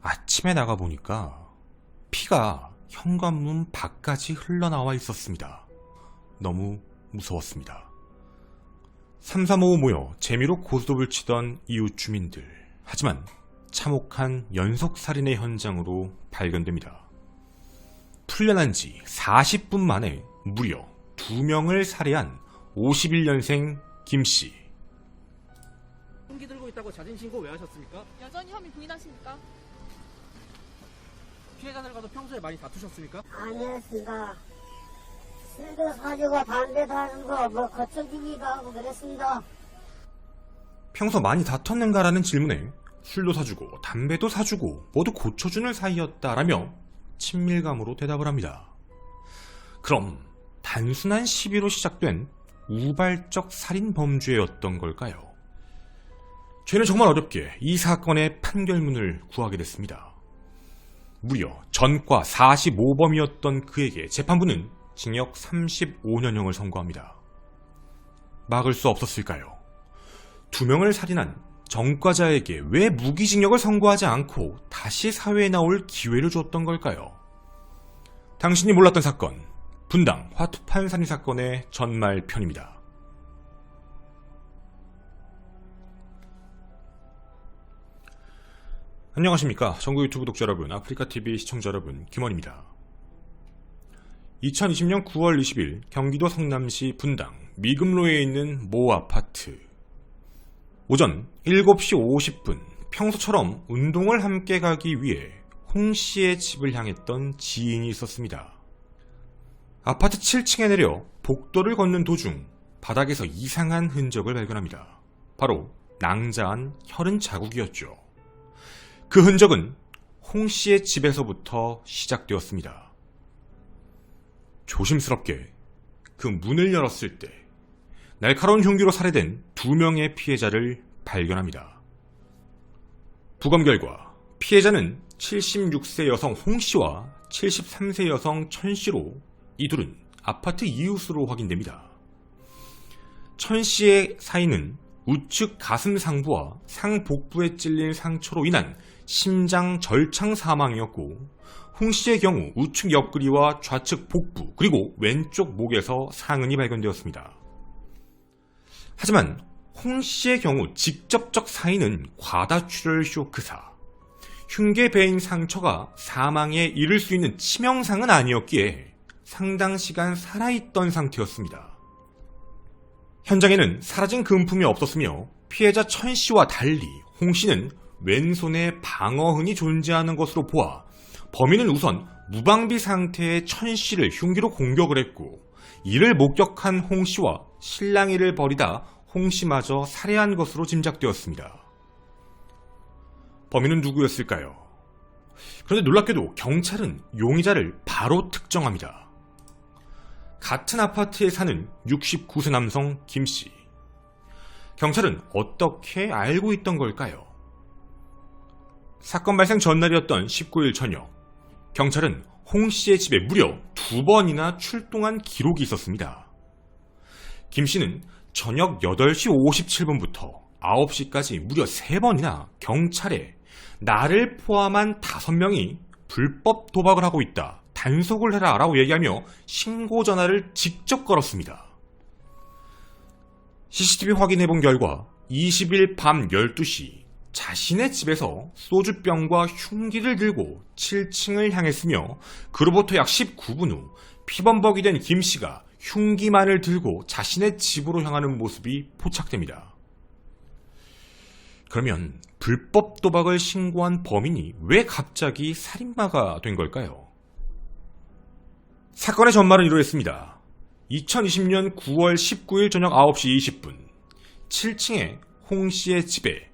아침에 나가보니까 피가 현관문 밖까지 흘러나와 있었습니다. 너무 무서웠습니다. 삼삼오오 모여 재미로 고스톱을 치던 이웃 주민들. 하지만 참혹한 연속살인의 현장으로 발견됩니다. 풀려난 지 40분 만에 무려 2명을 살해한 51년생 김씨. 흉기 들고 있다고 자진신고 왜 하셨습니까? 여전히 혐의 부인하십니까? 피해자들과도 평소에 많이 다투셨습니까? 아니었습니다. 술도 사주고 담배 사주고 뭐 거쳐주기도 하고 그랬습니다. 평소 많이 다퉜는가라는 질문에 술도 사주고 담배도 사주고 모두 고쳐주는 사이였다라며 친밀감으로 대답을 합니다. 그럼 단순한 시비로 시작된 우발적 살인 범죄였던 걸까요? 저희는 정말 어렵게 이 사건의 판결문을 구하게 됐습니다. 무려 전과 45범이었던 그에게 재판부는 징역 35년형을 선고합니다. 막을 수 없었을까요? 2명을 살인한 전과자에게 왜 무기징역을 선고하지 않고 다시 사회에 나올 기회를 줬던 걸까요? 당신이 몰랐던 사건, 분당 화투판 살인 사건의 전말편입니다. 안녕하십니까. 전국 유튜브 독자 여러분, 아프리카TV 시청자 여러분, 김원입니다. 2020년 9월 20일 경기도 성남시 분당 미금로에 있는 모 아파트. 오전 7시 50분 평소처럼 운동을 함께 가기 위해 홍 씨의 집을 향했던 지인이 있었습니다. 아파트 7층에 내려 복도를 걷는 도중 바닥에서 이상한 흔적을 발견합니다. 바로 낭자한 혈흔 자국이었죠. 그 흔적은 홍 씨의 집에서부터 시작되었습니다. 조심스럽게 그 문을 열었을 때 날카로운 흉기로 살해된 2명의 피해자를 발견합니다. 부검 결과 피해자는 76세 여성 홍 씨와 73세 여성 천 씨로 이 둘은 아파트 이웃으로 확인됩니다. 천 씨의 사인은 우측 가슴 상부와 상복부에 찔린 상처로 인한 심장 절창 사망이었고, 홍 씨의 경우 우측 옆구리와 좌측 복부 그리고 왼쪽 목에서 상흔이 발견되었습니다. 하지만 홍 씨의 경우 직접적 사인은 과다출혈 쇼크사, 흉계 배인 상처가 사망에 이를 수 있는 치명상은 아니었기에 상당 시간 살아있던 상태였습니다. 현장에는 사라진 금품이 없었으며 피해자 천 씨와 달리 홍 씨는 왼손에 방어흔이 존재하는 것으로 보아 범인은 우선 무방비 상태의 천 씨를 흉기로 공격을 했고, 이를 목격한 홍 씨와 실랑이를 벌이다 홍 씨마저 살해한 것으로 짐작되었습니다. 범인은 누구였을까요? 그런데 놀랍게도 경찰은 용의자를 바로 특정합니다. 같은 아파트에 사는 69세 남성 김 씨. 경찰은 어떻게 알고 있던 걸까요? 사건 발생 전날이었던 19일 저녁, 경찰은 홍 씨의 집에 무려 2번이나 출동한 기록이 있었습니다. 김 씨는 저녁 8시 57분부터 9시까지 무려 3번이나 경찰에 나를 포함한 5명이 불법 도박을 하고 있다, 단속을 해라 라고 얘기하며 신고 전화를 직접 걸었습니다. CCTV 확인해본 결과 20일 밤 12시 자신의 집에서 소주병과 흉기를 들고 7층을 향했으며, 그로부터 약 19분 후 피범벅이 된 김 씨가 흉기만을 들고 자신의 집으로 향하는 모습이 포착됩니다. 그러면 불법 도박을 신고한 범인이 왜 갑자기 살인마가 된 걸까요? 사건의 전말은 이러했습니다. 2020년 9월 19일 저녁 9시 20분 7층의 홍 씨의 집에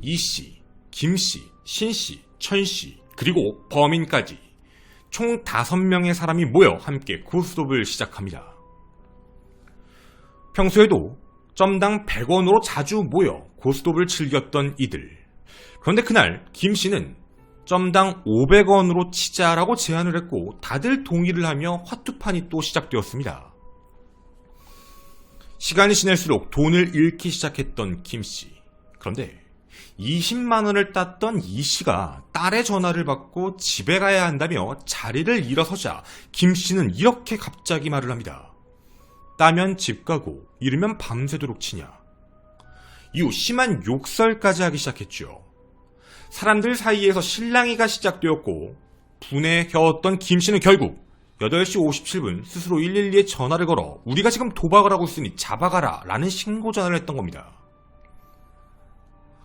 이 씨, 김 씨, 신 씨, 천 씨, 그리고 범인까지 총 5명의 사람이 모여 함께 고스톱을 시작합니다. 평소에도 점당 100원으로 자주 모여 고스톱을 즐겼던 이들. 그런데 그날 김 씨는 점당 500원으로 치자라고 제안을 했고, 다들 동의를 하며 화투판이 또 시작되었습니다. 시간이 지날수록 돈을 잃기 시작했던 김 씨. 그런데 20만 원을 땄던 이 씨가 딸의 전화를 받고 집에 가야 한다며 자리를 일어서자 김 씨는 이렇게 갑자기 말을 합니다. 따면 집 가고 이르면 밤새도록 치냐. 이후 심한 욕설까지 하기 시작했죠. 사람들 사이에서 실랑이가 시작되었고 분에 겨웠던 김 씨는 결국 8시 57분 스스로 112에 전화를 걸어 우리가 지금 도박을 하고 있으니 잡아가라 라는 신고 전화를 했던 겁니다.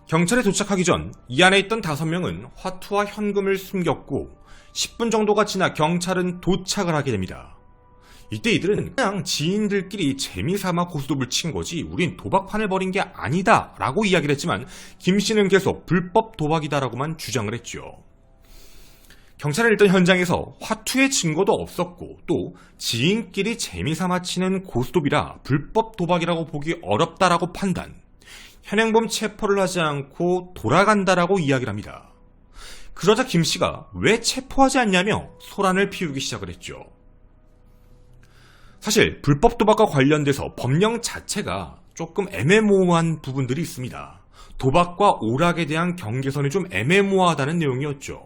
경찰에 도착하기 전 이 안에 있던 5명은 화투와 현금을 숨겼고 10분 정도가 지나 경찰은 도착을 하게 됩니다. 이때 이들은 그냥 지인들끼리 재미삼아 고스톱을 친 거지 우린 도박판을 벌인 게 아니다 라고 이야기를 했지만 김 씨는 계속 불법 도박이다 라고만 주장을 했죠. 경찰은 일단 현장에서 화투의 증거도 없었고 또 지인끼리 재미삼아 치는 고스톱이라 불법 도박이라고 보기 어렵다라고 판단, 현행범 체포를 하지 않고 돌아간다라고 이야기를 합니다. 그러자 김 씨가 왜 체포하지 않냐며 소란을 피우기 시작을 했죠. 사실 불법 도박과 관련돼서 법령 자체가 조금 애매모호한 부분들이 있습니다. 도박과 오락에 대한 경계선이 좀 애매모호하다는 내용이었죠.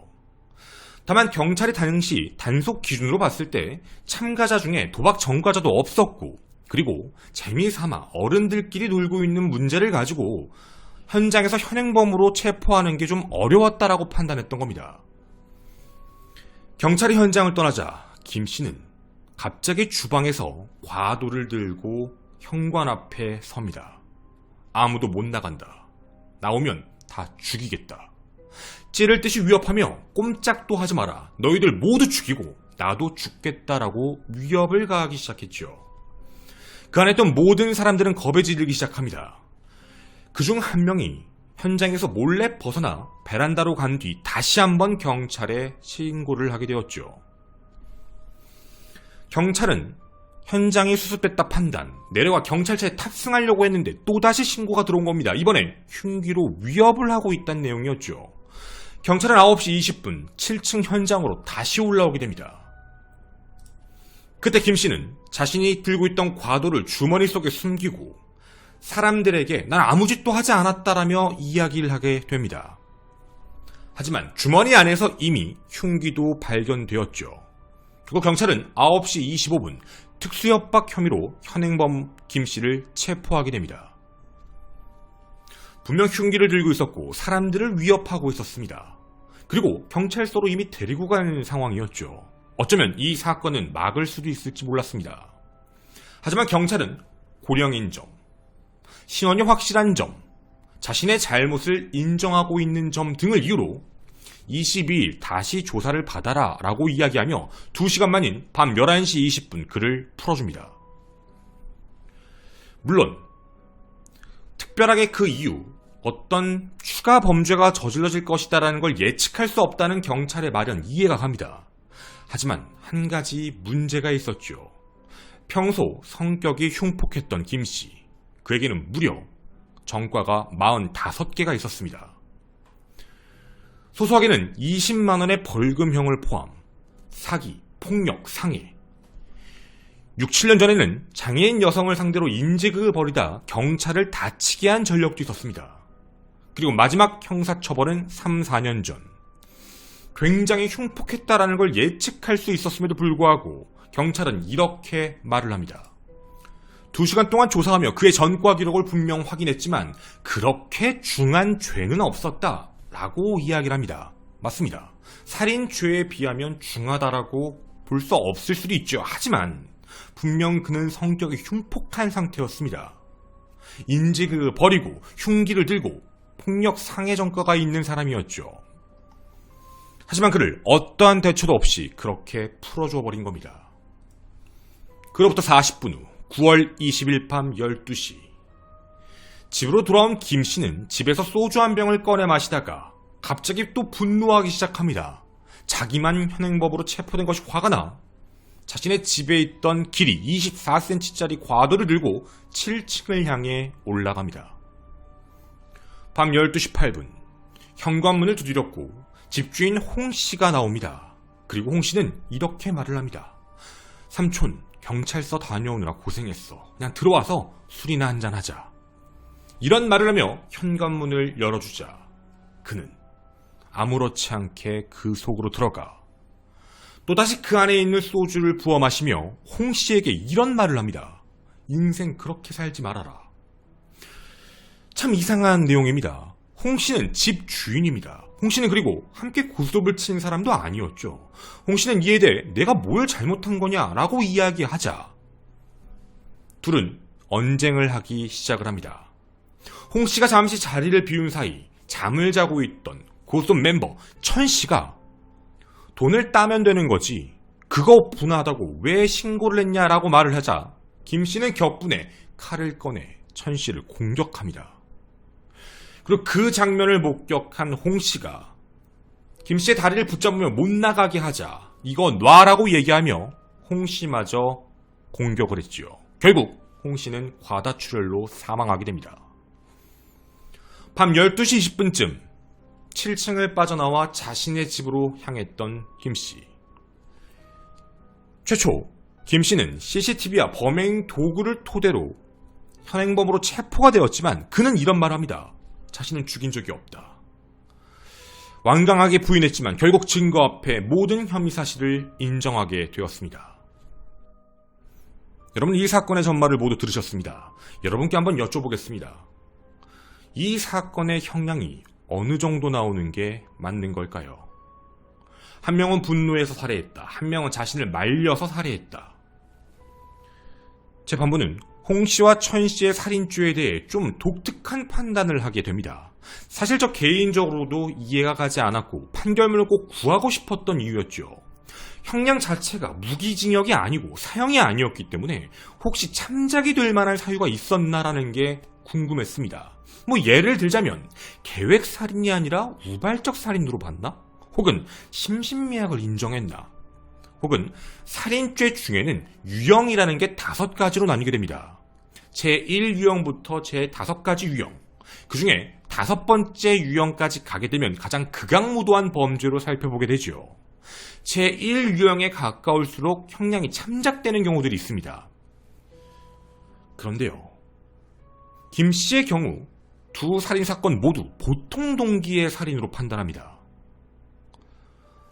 다만 경찰이 당시 단속 기준으로 봤을 때 참가자 중에 도박 전과자도 없었고 그리고 재미삼아 어른들끼리 놀고 있는 문제를 가지고 현장에서 현행범으로 체포하는 게 좀 어려웠다라고 판단했던 겁니다. 경찰이 현장을 떠나자 김 씨는 갑자기 주방에서 과도를 들고 현관 앞에 섭니다. 아무도 못 나간다. 나오면 다 죽이겠다. 찌를 듯이 위협하며 꼼짝도 하지 마라. 너희들 모두 죽이고 나도 죽겠다라고 위협을 가하기 시작했죠. 그 안에 있던 모든 사람들은 겁에 질리기 시작합니다. 그중 한 명이 현장에서 몰래 벗어나 베란다로 간 뒤 다시 한번 경찰에 신고를 하게 되었죠. 경찰은 현장이 수습됐다 판단, 내려와 경찰차에 탑승하려고 했는데 또다시 신고가 들어온 겁니다. 이번엔 흉기로 위협을 하고 있다는 내용이었죠. 경찰은 9시 20분 7층 현장으로 다시 올라오게 됩니다. 그때 김 씨는 자신이 들고 있던 과도를 주머니 속에 숨기고 사람들에게 난 아무 짓도 하지 않았다라며 이야기를 하게 됩니다. 하지만 주머니 안에서 이미 흉기도 발견되었죠. 그리고 경찰은 9시 25분 특수협박 혐의로 현행범 김 씨를 체포하게 됩니다. 분명 흉기를 들고 있었고 사람들을 위협하고 있었습니다. 그리고 경찰서로 이미 데리고 간 상황이었죠. 어쩌면 이 사건은 막을 수도 있을지 몰랐습니다. 하지만 경찰은 고령인 점, 신원이 확실한 점, 자신의 잘못을 인정하고 있는 점 등을 이유로 22일 다시 조사를 받아라 라고 이야기하며 2시간 만인 밤 11시 20분 그를 풀어줍니다. 물론 특별하게 그 이후 어떤 추가 범죄가 저질러질 것이다라는 걸 예측할 수 없다는 경찰의 말은 이해가 갑니다. 하지만 한 가지 문제가 있었죠. 평소 성격이 흉폭했던 김 씨, 그에게는 무려 전과가 45개가 있었습니다. 소소하게는 20만 원의 벌금형을 포함 사기, 폭력, 상해. 6, 7년 전에는 장애인 여성을 상대로 인지극을 벌이다 경찰을 다치게 한 전력도 있었습니다. 그리고 마지막 형사처벌은 3, 4년 전. 굉장히 흉폭했다라는 걸 예측할 수 있었음에도 불구하고 경찰은 이렇게 말을 합니다. 2시간 동안 조사하며 그의 전과 기록을 분명 확인했지만 그렇게 중한 죄는 없었다 라고 이야기를 합니다. 맞습니다. 살인죄에 비하면 중하다라고 볼 수 없을 수도 있죠. 하지만 분명 그는 성격이 흉폭한 상태였습니다. 인지극을 벌이고 흉기를 들고 폭력 상해 전과가 있는 사람이었죠. 하지만 그를 어떠한 대처도 없이 그렇게 풀어줘 버린 겁니다. 그로부터 40분 후 9월 20일 밤 12시 집으로 돌아온 김 씨는 집에서 소주 한 병을 꺼내 마시다가 갑자기 또 분노하기 시작합니다. 자기만 현행범으로 체포된 것이 화가 나 자신의 집에 있던 길이 24cm짜리 과도를 들고 7층을 향해 올라갑니다. 밤 12시 8분 현관문을 두드렸고 집주인 홍 씨가 나옵니다. 그리고 홍 씨는 이렇게 말을 합니다. 삼촌, 경찰서 다녀오느라 고생했어. 그냥 들어와서 술이나 한잔 하자. 이런 말을 하며 현관문을 열어주자 그는 아무렇지 않게 그 속으로 들어가 또다시 그 안에 있는 소주를 부어 마시며 홍 씨에게 이런 말을 합니다. 인생 그렇게 살지 말아라. 참 이상한 내용입니다. 홍 씨는 집 주인입니다. 홍 씨는 그리고 함께 고스톱을 친 사람도 아니었죠. 홍 씨는 이에 대해 내가 뭘 잘못한 거냐라고 이야기하자 둘은 언쟁을 하기 시작을 합니다. 홍 씨가 잠시 자리를 비운 사이 잠을 자고 있던 고스톱 멤버 천 씨가 돈을 따면 되는 거지 그거 분하다고 왜 신고를 했냐라고 말을 하자 김 씨는 격분해 칼을 꺼내 천 씨를 공격합니다. 그리고 그 장면을 목격한 홍 씨가 김 씨의 다리를 붙잡으며 못 나가게 하자 이거 놔라고 얘기하며 홍 씨마저 공격을 했지요. 결국 홍 씨는 과다출혈로 사망하게 됩니다. 밤 12시 20분쯤 7층을 빠져나와 자신의 집으로 향했던 김 씨. 최초 김 씨는 CCTV와 범행 도구를 토대로 현행범으로 체포가 되었지만 그는 이런 말을 합니다. 자신은 죽인 적이 없다. 완강하게 부인했지만 결국 증거 앞에 모든 혐의 사실을 인정하게 되었습니다. 여러분 이 사건의 전말을 모두 들으셨습니다. 여러분께 한번 여쭤보겠습니다. 이 사건의 형량이 어느 정도 나오는 게 맞는 걸까요? 한 명은 분노해서 살해했다. 한 명은 자신을 말려서 살해했다. 재판부는 홍 씨와 천 씨의 살인죄에 대해 좀 독특한 판단을 하게 됩니다. 사실 저 개인적으로도 이해가 가지 않았고 판결문을 꼭 구하고 싶었던 이유였죠. 형량 자체가 무기징역이 아니고 사형이 아니었기 때문에 혹시 참작이 될 만한 사유가 있었나라는 게 궁금했습니다. 예를 들자면 계획살인이 아니라 우발적 살인으로 봤나? 혹은 심신미약을 인정했나? 혹은 살인죄 중에는 유형이라는 게 5가지로 나뉘게 됩니다. 제1유형부터 제5가지 유형, 그 중에 5번째 유형까지 가게 되면 가장 극악무도한 범죄로 살펴보게 되죠. 제1유형에 가까울수록 형량이 참작되는 경우들이 있습니다. 그런데요, 김 씨의 경우 두 살인사건 모두 보통 동기의 살인으로 판단합니다.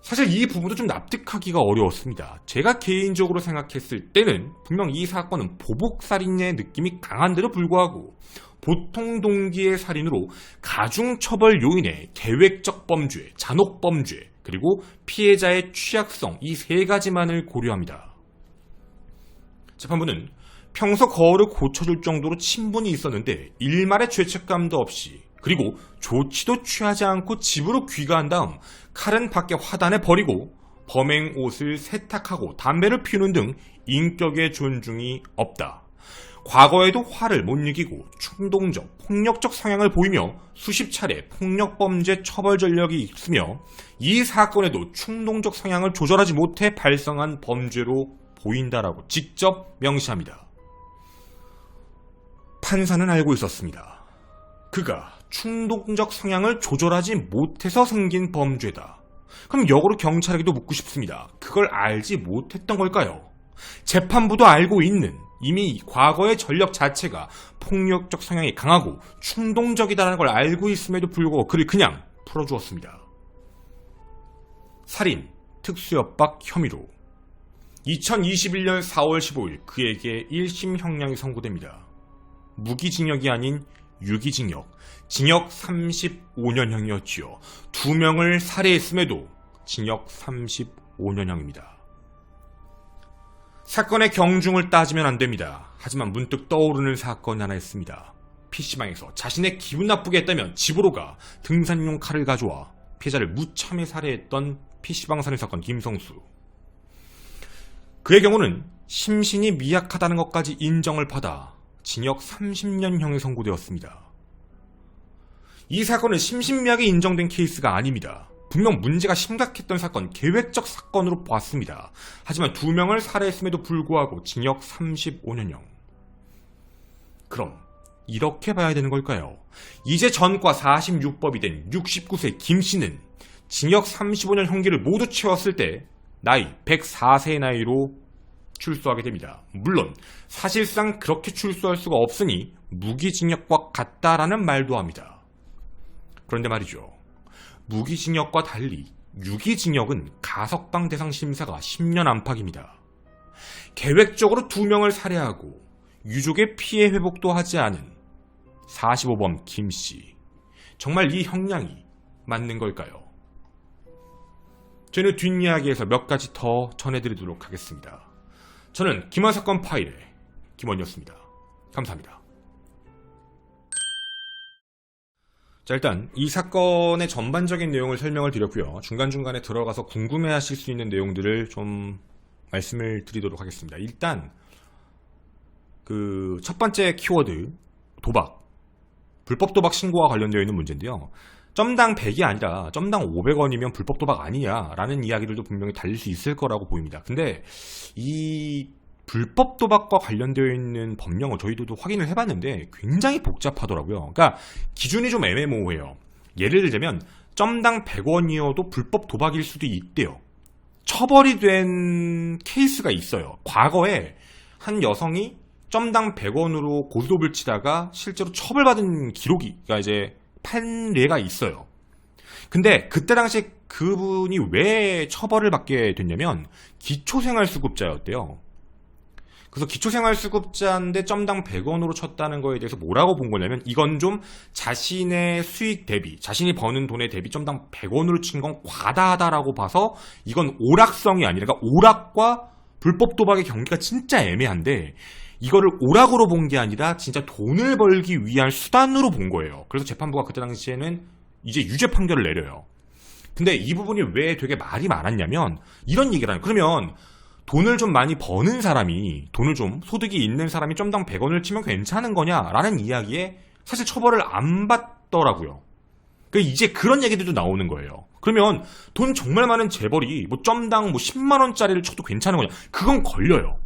사실 이 부분도 좀 납득하기가 어려웠습니다. 제가 개인적으로 생각했을 때는 분명 이 사건은 보복살인의 느낌이 강한데도 불구하고 보통 동기의 살인으로 가중처벌 요인의 계획적 범죄, 잔혹범죄, 그리고 피해자의 취약성 이 3가지만을 고려합니다. 재판부는 평소 거울을 고쳐줄 정도로 친분이 있었는데 일말의 죄책감도 없이 그리고 조치도 취하지 않고 집으로 귀가한 다음 칼은 밖에 화단에 버리고 범행 옷을 세탁하고 담배를 피우는 등 인격의 존중이 없다. 과거에도 화를 못 이기고 충동적, 폭력적 성향을 보이며 수십 차례 폭력범죄 처벌 전력이 있으며 이 사건에도 충동적 성향을 조절하지 못해 발생한 범죄로 보인다라고 직접 명시합니다. 판사는 알고 있었습니다. 그가 충동적 성향을 조절하지 못해서 생긴 범죄다. 그럼 역으로 경찰에게도 묻고 싶습니다. 그걸 알지 못했던 걸까요? 재판부도 알고 있는 이미 과거의 전력 자체가 폭력적 성향이 강하고 충동적이다라는 걸 알고 있음에도 불구하고 그를 그냥 풀어주었습니다. 살인, 특수협박 혐의로 2021년 4월 15일 그에게 1심 형량이 선고됩니다. 무기징역이 아닌 유기징역, 징역 35년형이었지요. 2명을 살해했음에도 징역 35년형입니다. 사건의 경중을 따지면 안됩니다. 하지만 문득 떠오르는 사건이 하나 있습니다. PC방에서 자신의 기분 나쁘게 했다면 집으로 가 등산용 칼을 가져와 피해자를 무참히 살해했던 PC방 살인사건 김성수. 그의 경우는 심신이 미약하다는 것까지 인정을 받아 징역 30년형이 선고되었습니다. 이 사건은 심신미약이 인정된 케이스가 아닙니다. 분명 문제가 심각했던 사건, 계획적 사건으로 보았습니다. 하지만 2명을 살해했음에도 불구하고 징역 35년형. 그럼 이렇게 봐야 되는 걸까요? 이제 전과 46법이 된 69세 김씨는 징역 35년 형기를 모두 채웠을 때 나이 104세의 나이로 출소하게 됩니다. 물론 사실상 그렇게 출소할 수가 없으니 무기징역과 같다라는 말도 합니다. 그런데 말이죠. 무기징역과 달리 유기징역은 가석방 대상 심사가 10년 안팎입니다. 계획적으로 2명을 살해하고 유족의 피해 회복도 하지 않은 45범 김씨. 정말 이 형량이 맞는 걸까요? 저는 뒷이야기에서 몇 가지 더 전해드리도록 하겠습니다. 저는 김한 사건 파일의 김원이었습니다. 감사합니다. 자, 일단 이 사건의 전반적인 내용을 설명을 드렸고요. 중간중간에 들어가서 궁금해하실 수 있는 내용들을 좀 말씀을 드리도록 하겠습니다. 일단 그 첫 번째 키워드 도박, 불법 도박 신고와 관련되어 있는 문제인데요. 점당 100이 아니라 점당 500원이면 불법 도박 아니냐 라는 이야기들도 분명히 달릴 수 있을 거라고 보입니다. 근데 이 불법 도박과 관련되어 있는 법령을 저희도 확인을 해봤는데 굉장히 복잡하더라고요. 그러니까 기준이 좀 애매모호해요. 예를 들자면 점당 100원이어도 불법 도박일 수도 있대요. 처벌이 된 케이스가 있어요. 과거에 한 여성이 점당 100원으로 고스톱을 치다가 실제로 처벌받은 기록이 이제 판례가 있어요. 근데 그때 당시에 그분이 왜 처벌을 받게 됐냐면 기초생활수급자였대요. 그래서 기초생활수급자인데 점당 100원으로 쳤다는 거에 대해서 뭐라고 본 거냐면 이건 좀 자신의 수익 대비, 자신이 버는 돈에 대비 점당 100원으로 친 건 과다하다라고 봐서 이건 오락성이 아니라, 그러니까 오락과 불법 도박의 경계가 진짜 애매한데 이거를 오락으로 본 게 아니라 진짜 돈을 벌기 위한 수단으로 본 거예요. 그래서 재판부가 그때 당시에는 이제 유죄 판결을 내려요. 근데 이 부분이 왜 되게 말이 많았냐면 이런 얘기를 하는, 그러면 돈을 좀 많이 버는 사람이, 돈을 좀 소득이 있는 사람이 점당 100원을 치면 괜찮은 거냐라는 이야기에 사실 처벌을 안 받더라고요. 그러니까 이제 그런 얘기들도 나오는 거예요. 그러면 돈 정말 많은 재벌이 뭐 점당 뭐 10만 원짜리를 쳐도 괜찮은 거냐? 그건 걸려요.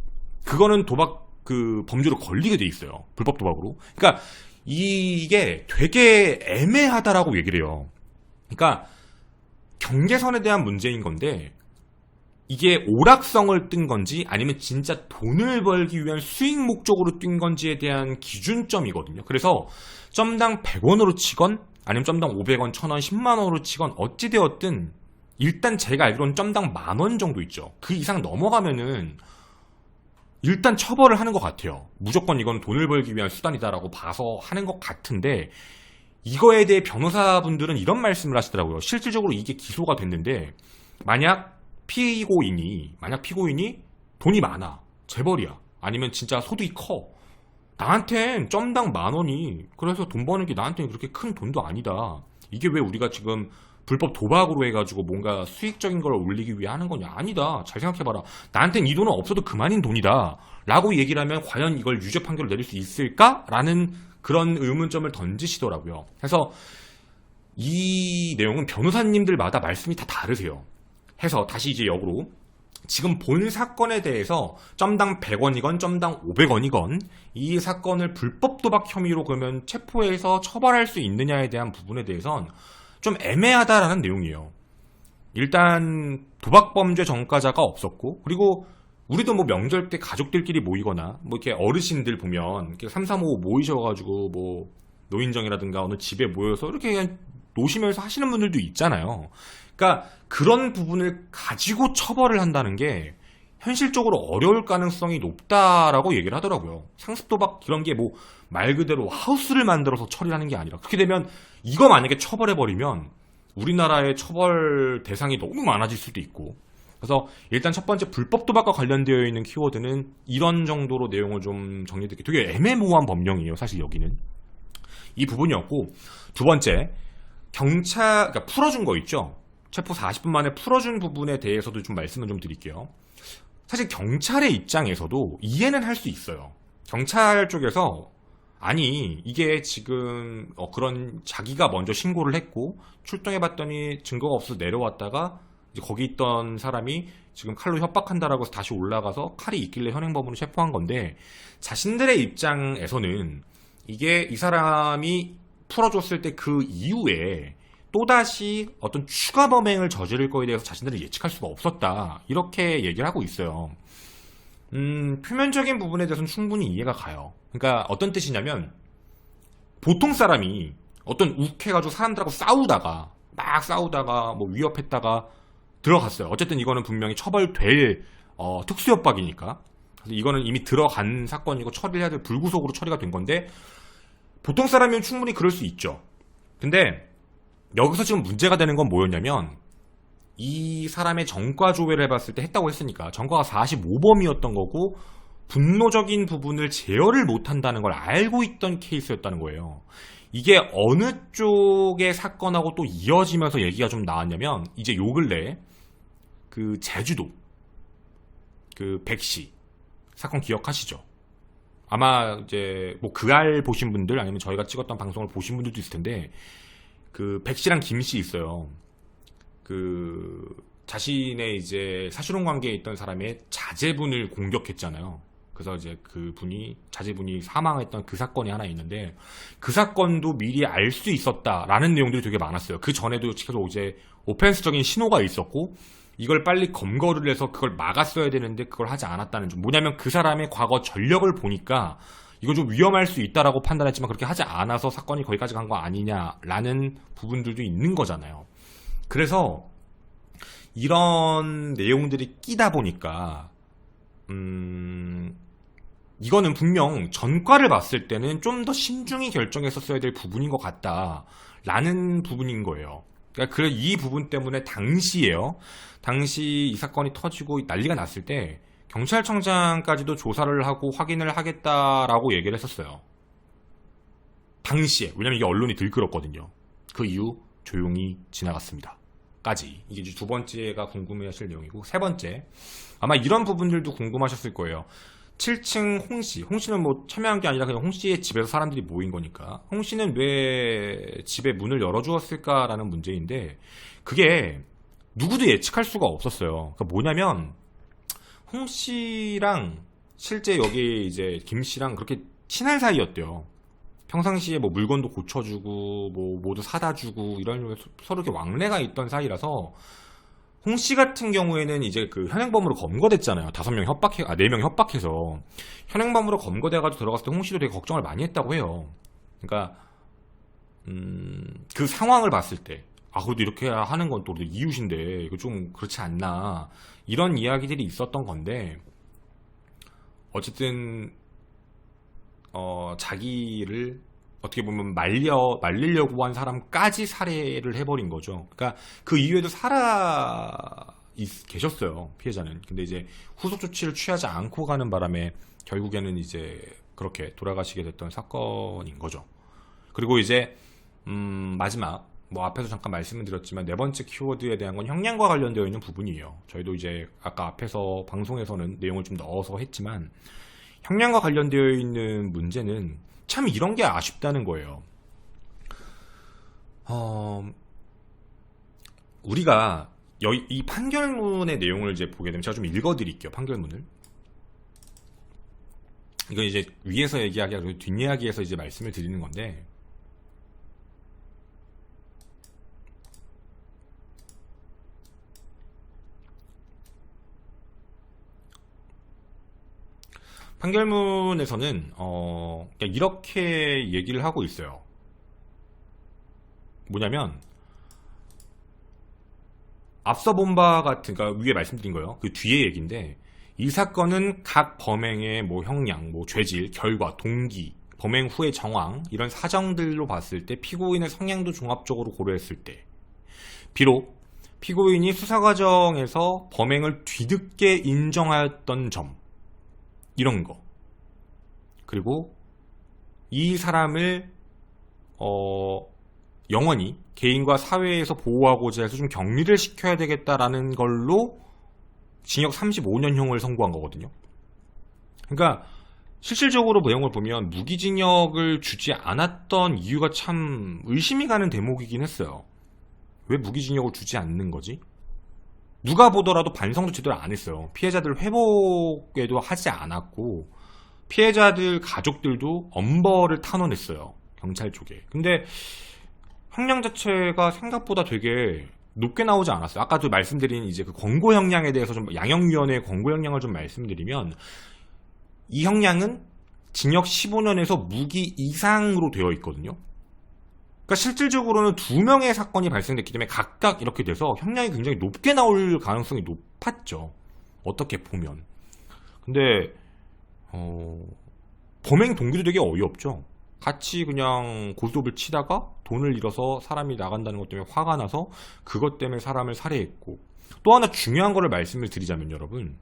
그거는 도박 그 범죄로 걸리게 돼 있어요. 불법 도박으로. 그러니까 이게 되게 애매하다라고 얘기를 해요. 그러니까 경계선에 대한 문제인 건데 이게 오락성을 뜬 건지 아니면 진짜 돈을 벌기 위한 수익 목적으로 뛴 건지에 대한 기준점이거든요. 그래서 점당 100원으로 치건 아니면 점당 500원, 1000원, 10만원으로 치건 어찌되었든 일단 제가 알기로는 점당 10,000원 정도 있죠. 그 이상 넘어가면은 일단 처벌을 하는 것 같아요. 무조건 이건 돈을 벌기 위한 수단이다라고 봐서 하는 것 같은데 이거에 대해 변호사분들은 이런 말씀을 하시더라고요. 실질적으로 이게 기소가 됐는데 만약 피고인이 돈이 많아, 재벌이야, 아니면 진짜 소득이 커, 나한텐 점당 10,000원이 그래서 돈 버는 게 나한테는 그렇게 큰 돈도 아니다, 이게 왜 우리가 지금 불법 도박으로 해가지고 뭔가 수익적인 걸 올리기 위해 하는 거냐, 아니다, 잘 생각해봐라, 나한텐 이 돈은 없어도 그만인 돈이다 라고 얘기를 하면 과연 이걸 유죄 판결을 내릴 수 있을까? 라는 그런 의문점을 던지시더라고요. 그래서 이 내용은 변호사님들마다 말씀이 다 다르세요. 해서 다시 이제 역으로 지금 본 사건에 대해서 점당 100원이건 점당 500원이건 이 사건을 불법 도박 혐의로 그러면 체포해서 처벌할 수 있느냐에 대한 부분에 대해선 좀 애매하다라는 내용이에요. 일단 도박범죄 전과자가 없었고, 그리고 우리도 뭐 명절 때 가족들끼리 모이거나 뭐 이렇게 어르신들 보면 이렇게 3, 4, 5 모이셔가지고 뭐 노인정이라든가 어느 집에 모여서 이렇게 그냥 노시면서 하시는 분들도 있잖아요. 그러니까 그런 부분을 가지고 처벌을 한다는 게 현실적으로 어려울 가능성이 높다라고 얘기를 하더라고요. 상습 도박 이런 게 뭐 말 그대로 하우스를 만들어서 처리하는 게 아니라, 그렇게 되면 이거 만약에 처벌해버리면 우리나라의 처벌 대상이 너무 많아질 수도 있고, 그래서 일단 첫 번째 불법 도박과 관련되어 있는 키워드는 이런 정도로 내용을 좀 정리드릴게요. 되게 애매모호한 법령이에요, 사실 여기는. 이 부분이었고, 두 번째, 그러니까 풀어준 거 있죠? 체포 40분 만에 풀어준 부분에 대해서도 좀 말씀을 좀 드릴게요. 사실 경찰의 입장에서도 이해는 할 수 있어요. 경찰 쪽에서 아니 이게 지금 그런 자기가 먼저 신고를 했고 출동해봤더니 증거가 없어서 내려왔다가 이제 거기 있던 사람이 지금 칼로 협박한다라고 해서 다시 올라가서 칼이 있길래 현행범으로 체포한 건데, 자신들의 입장에서는 이게 이 사람이 풀어줬을 때 그 이후에 또다시 어떤 추가 범행을 저지를 거에 대해서 자신들은 예측할 수가 없었다, 이렇게 얘기를 하고 있어요. 표면적인 부분에 대해서는 충분히 이해가 가요. 그러니까 어떤 뜻이냐면 보통 사람이 어떤 욱해가지고 사람들하고 싸우다가 뭐 위협했다가 들어갔어요. 어쨌든 이거는 분명히 처벌될 특수협박이니까. 그래서 이거는 이미 들어간 사건이고 처리를 해야 될 불구속으로 처리가 된 건데 보통 사람이면 충분히 그럴 수 있죠. 근데 여기서 지금 문제가 되는 건 뭐였냐면 이 사람의 전과 조회를 해봤을 때 했다고 했으니까 전과가 45범이었던 거고 분노적인 부분을 제어를 못한다는 걸 알고 있던 케이스였다는 거예요. 이게 어느 쪽의 사건하고 또 이어지면서 얘기가 좀 나왔냐면 이제 요 근래 그 제주도 그 백씨 사건 기억하시죠? 아마 이제 뭐 그알 보신 분들 아니면 저희가 찍었던 방송을 보신 분들도 있을 텐데 그 백씨랑 김씨 있어요. 그 자신의 이제 사실혼 관계에 있던 사람의 자제분을 공격했잖아요. 그래서 이제 그분이 자제분이 사망했던 그 사건이 하나 있는데 그 사건도 미리 알 수 있었다라는 내용들이 되게 많았어요. 그 전에도 계속 이제 오펜스적인 신호가 있었고 이걸 빨리 검거를 해서 그걸 막았어야 되는데 그걸 하지 않았다는 점. 뭐냐면 그 사람의 과거 전력을 보니까 이거 좀 위험할 수 있다라고 판단했지만 그렇게 하지 않아서 사건이 거기까지 간 거 아니냐라는 부분들도 있는 거잖아요. 그래서 이런 내용들이 끼다 보니까 이거는 분명 전과를 봤을 때는 좀 더 신중히 결정했었어야 될 부분인 것 같다라는 부분인 거예요. 그러니까 이 부분 때문에 당시 이 사건이 터지고 난리가 났을 때 경찰청장까지도 조사를 하고 확인을 하겠다라고 얘기를 했었어요. 당시에. 왜냐면 이게 언론이 들끓었거든요. 그 이후 조용히 지나갔습니다. 까지. 이게 이제 두 번째가 궁금해하실 내용이고 세 번째 아마 이런 부분들도 궁금하셨을 거예요. 7층 홍씨는 뭐 참여한 게 아니라 그냥 홍씨의 집에서 사람들이 모인 거니까 홍씨는 왜 집에 문을 열어주었을까라는 문제인데 그게 누구도 예측할 수가 없었어요. 그러니까 뭐냐면 홍씨랑 실제 여기 이제 김씨랑 그렇게 친한 사이였대요. 평상시에 뭐 물건도 고쳐주고 뭐 모두 사다 주고 이런 서로 이렇게 왕래가 있던 사이라서 홍씨 같은 경우에는 이제 그 현행범으로 검거됐잖아요. 4명 협박해서 현행범으로 검거돼가지고 들어갔을 때 홍씨도 되게 걱정을 많이 했다고 해요. 그러니까 그 상황을 봤을 때 그래도 이렇게 하는 건 또 이웃인데 이거 좀 그렇지 않나 이런 이야기들이 있었던 건데 어쨌든 자기를 어떻게 보면 말리려고 한 사람까지 살해를 해버린 거죠. 그러니까 그 이후에도 계셨어요, 피해자는. 근데 이제 후속 조치를 취하지 않고 가는 바람에 결국에는 이제 그렇게 돌아가시게 됐던 사건인 거죠. 그리고 이제 마지막 뭐 앞에서 잠깐 말씀을 드렸지만 네 번째 키워드에 대한 건 형량과 관련되어 있는 부분이에요. 저희도 이제 아까 앞에서 방송에서는 내용을 좀 넣어서 했지만 형량과 관련되어 있는 문제는 참 이런 게 아쉽다는 거예요. 우리가 이 판결문의 내용을 이제 보게 되면 제가 좀 읽어드릴게요. 판결문을. 이건 이제 위에서 얘기하기 아니라 뒷이야기에서 이제 말씀을 드리는 건데 판결문에서는 이렇게 얘기를 하고 있어요. 뭐냐면 앞서 본 바 같은, 그러니까 위에 말씀드린 거예요. 그 뒤에 얘기인데 이 사건은 각 범행의 뭐 형량, 뭐 죄질, 결과, 동기, 범행 후의 정황 이런 사정들로 봤을 때 피고인의 성향도 종합적으로 고려했을 때 비록 피고인이 수사 과정에서 범행을 뒤늦게 인정하였던 점 이런 거. 그리고 이 사람을 영원히 개인과 사회에서 보호하고자 해서 좀 격리를 시켜야 되겠다라는 걸로 징역 35년형을 선고한 거거든요. 그러니까 실질적으로 내용을 보면 무기징역을 주지 않았던 이유가 참 의심이 가는 대목이긴 했어요. 왜 무기징역을 주지 않는 거지? 누가 보더라도 반성도 제대로 안 했어요. 피해자들 회복에도 하지 않았고 피해자들 가족들도 엄벌을 탄원했어요. 경찰 쪽에. 근데 형량 자체가 생각보다 되게 높게 나오지 않았어요. 아까도 말씀드린 이제 그 권고 형량에 대해서 좀 양형위원회의 권고 형량을 좀 말씀드리면 이 형량은 징역 15년에서 무기 이상으로 되어 있거든요. 그러니까 실질적으로는 2명의 사건이 발생됐기 때문에 각각 이렇게 돼서 형량이 굉장히 높게 나올 가능성이 높았죠. 어떻게 보면. 근데 범행 동기도 되게 어이없죠. 같이 그냥 고스톱을 치다가 돈을 잃어서 사람이 나간다는 것 때문에 화가 나서 그것 때문에 사람을 살해했고, 또 하나 중요한 거를 말씀을 드리자면 여러분,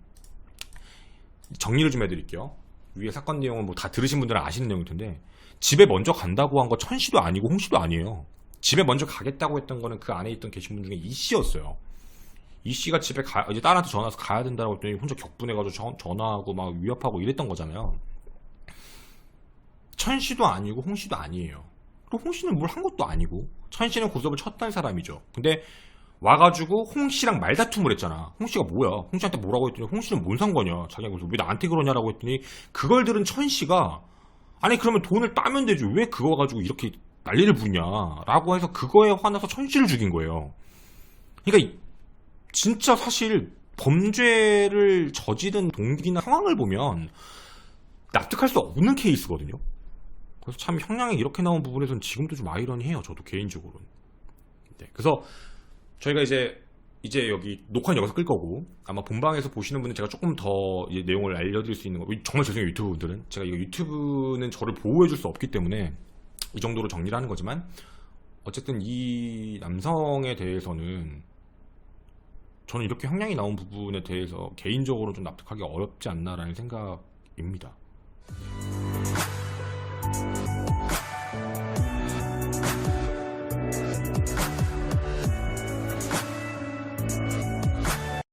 정리를 좀 해드릴게요. 위에 사건 내용은 뭐 다 들으신 분들은 아시는 내용일 텐데, 집에 먼저 간다고 한 거 천씨도 아니고 홍씨도 아니에요. 집에 먼저 가겠다고 했던 거는 그 안에 있던 계신 분 중에 이씨였어요. 이씨가 집에 이제 딸한테 전화해서 가야 된다고 했더니 혼자 격분해가지고 전화하고 막 위협하고 이랬던 거잖아요. 천씨도 아니고 홍씨도 아니에요. 또 홍씨는 뭘 한 것도 아니고, 천씨는 고스톱을 쳤던 사람이죠. 근데 와가지고 홍씨랑 말다툼을 했잖아. 홍씨가 뭐야? 홍씨한테 뭐라고 했더니 홍씨는 뭔 상관이야? 자기가 그래서 왜 나한테 그러냐라고 했더니, 그걸 들은 천씨가 아니 그러면 돈을 따면 되지 왜 그거 가지고 이렇게 난리를 부르냐라고 해서 그거에 화나서 천씨를 죽인 거예요. 그러니까 진짜 사실 범죄를 저지른 동기나 상황을 보면 납득할 수 없는 케이스거든요. 그래서 참 형량이 이렇게 나온 부분에서는 지금도 좀 아이러니해요. 저도 개인적으로는. 네, 그래서 저희가 이제 여기 녹화는 여기서 끌 거고, 아마 본방에서 보시는 분은 제가 조금 더 이제 내용을 알려드릴 수 있는 거, 정말 죄송해요 유튜브 분들은. 제가 이거 유튜브는 저를 보호해줄 수 없기 때문에 이 정도로 정리를 하는 거지만, 어쨌든 이 남성에 대해서는 저는 이렇게 형량이 나온 부분에 대해서 개인적으로 좀 납득하기 어렵지 않나라는 생각입니다.